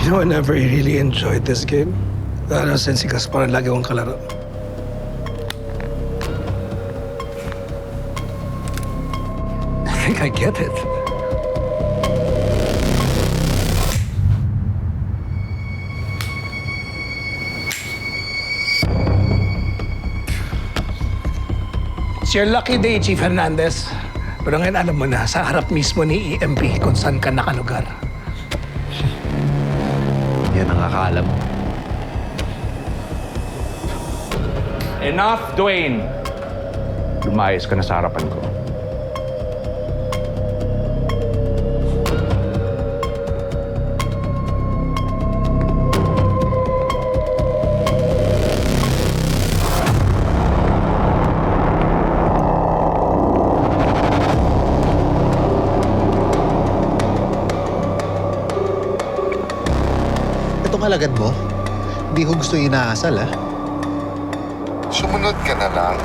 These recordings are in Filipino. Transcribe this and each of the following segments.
You know, I never really enjoyed this game. Lalo since si Gaspar ang lagi kong kalaro. I think I get it. It's your lucky day, Chief Hernandez. Pero ngayon alam mo na, sa harap mismo ni EMP kung saan ka nakalugar. Yan ang akala mo. Enough, Dwayne! Lumayas ka na sa harapan ko. Itong alagad mo, hindi ko gusto inaasal, ha? Sumunod ka na lang.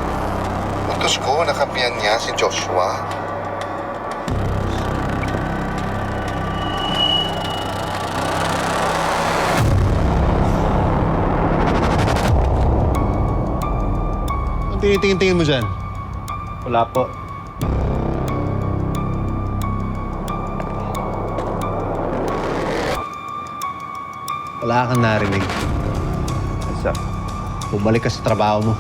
Utos ko, nakampiyan niya si Joshua. Ang tinitingin-tingin mo dyan? Wala po. Wala kang narinig. What's up? Bumalik ka sa trabaho mo.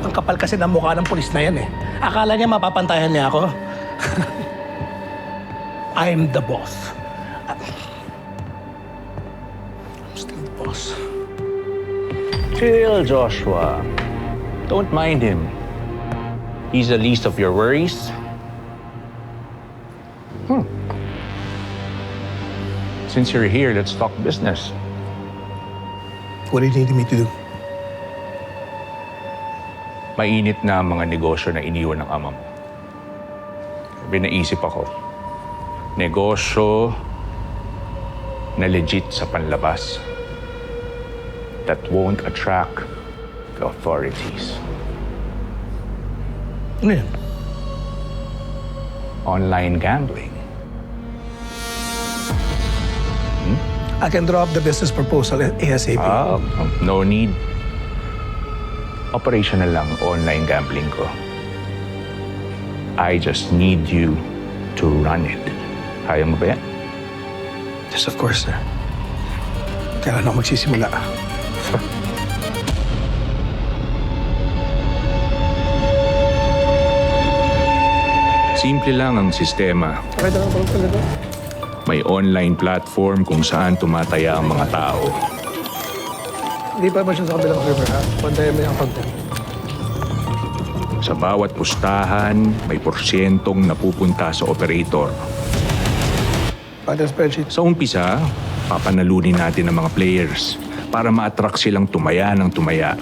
Ang kapal kasi ng mukha ng pulis na yan eh. Akala niya mapapantayan niya ako. I'm the boss. I'm still the boss. Chill, Joshua. Don't mind him. He's the least of your worries. Since you're here, let's talk business. What do you need me to do? Mainit na ang mga negosyo na iniwan ng ama mo. Sabi, naisip ako. Negosyo na legit sa panlabas that won't attract the authorities. Ano yan? Online gambling. I can draw up the business proposal ASAP. No need. Operational lang online gambling ko. I just need you to run it. Kaya mo ba yan? Yes, of course, sir. Kailan ako magsisimula? Simple lang ang sistema. Okay, talaga pala talaga. May online platform kung saan tumataya ang mga tao. Hindi pa ba siya sa kabilang server, ha? Pantayan mo yung account niya. Sa bawat pustahan, may porsyentong napupunta sa operator. Pati ang spreadsheet. Sa umpisa, papanalunin natin ang mga players para ma-attract silang tumaya ng tumaya.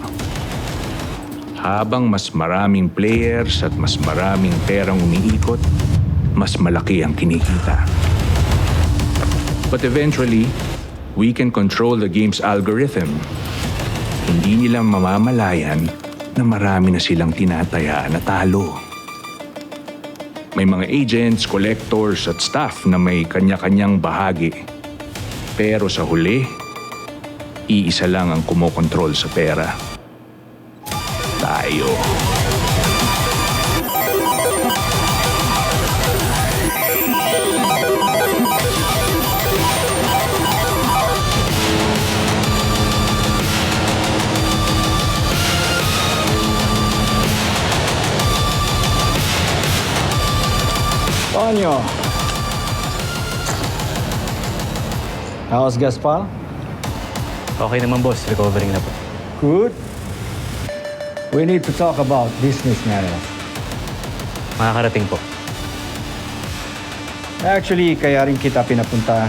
Habang mas maraming players at mas maraming perang umiikot, mas malaki ang kinikita. But eventually, we can control the game's algorithm. Hindi nila mamamalayan na marami na silang tinataya na talo. May mga agents, collectors at staff na may kanya-kanyang bahagi. Pero sa huli, iisa lang ang kumokontrol sa pera. Tayo. Tonyo. How's Gaspar? Okay naman, boss. Recovering na po. Good. We need to talk about business matters. Makakarating po. Actually, kaya rin kita pinapunta.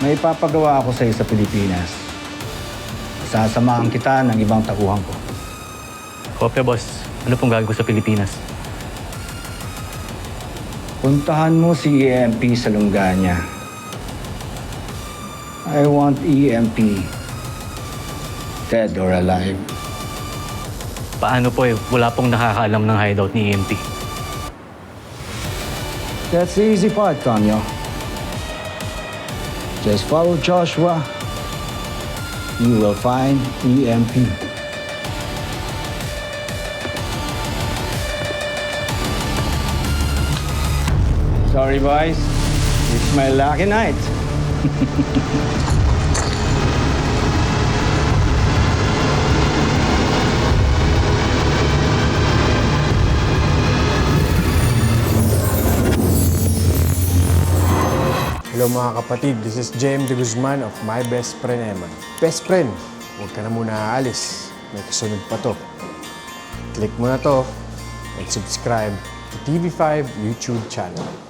May ipapagawa ako sa'yo sa Pilipinas. Sasamahan kita ng ibang tauhan ko. Kopya, boss. Ano pong gagawin ko sa Pilipinas? Puntahan mo si EMP sa Lunganya. I want EMP, dead or alive. Paano po eh? Wala pong nakakaalam ng hideout ni EMP. That's the easy part, Tonyo. Just follow Joshua. You will find EMP. Sorry, boys. It's my lucky night. Hello mga kapatid, this is JM De Guzman of My Best Friend Eman. Best friend, huwag ka na muna aalis. May kasunod pa to. Click mo na to and subscribe to TV5 YouTube channel.